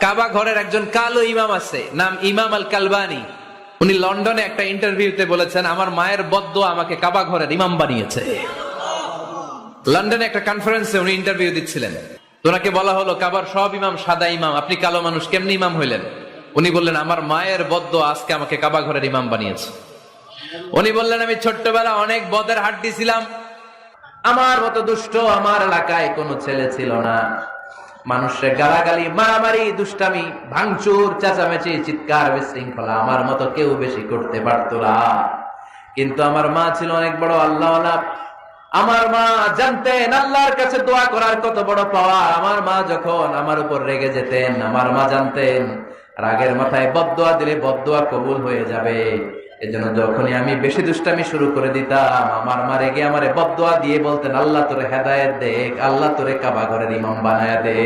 কাবা ঘরের একজন কালো ইমাম আছে, নাম ইমাম আল কালবানি। উনি লন্ডনে একটা ইন্টারভিউতে বলেছেন, আমার মায়ের বদদোয়া আমাকে কাবা ঘরের ইমাম বানিয়েছে। লন্ডনে একটা কনফারেন্সে উনি ইন্টারভিউ দিচ্ছিলেন। ওনাকে বলা হলো, কাবার সব ইমাম সাদা ইমাম, আপনি কালো মানুষ, কেমনি ইমাম হইলেন? উনি বললেন, আমার মায়ের বদদোয়া আজকে আমাকে কাবা ঘরের ইমাম বানিয়েছে। উনি বললেন, আমি ছোট্টবেলা অনেক বদের হাড্ডি ছিলাম, আমার মতো দুষ্ট আমার এলাকায় কোনো ছেলে ছিল না। মানুষের গালাগালি, মারামারি, দুষ্টামি, ভাঙচুর, চেঁচামেচি, চিৎকার, বিশৃঙ্খলা আমার মতো কেউ বেশি করতে পারতো না। কিন্তু আমার মা ছিল অনেক বড় আল্লাহওয়ালা। আমার মা জানতেন আল্লাহর কাছে দোয়া করার কত বড় পাওয়া। আমার মা যখন আমার উপর রেগে যেতেন, আমার মা জানতেন রাগের মাথায় বদদোয়া দিলে বদদোয়া কবুল হয়ে যাবে। এজন্য যখনই আমি বেশি দুষ্টামি শুরু করে দিতাম, আমার মা রেগে আমারে বদদোয়া দিয়ে বলতেন, আল্লাহ তোরে হেদায়েত দেখ, আল্লাহ তোরে কাবা ঘরের ইমাম বানায়া দে।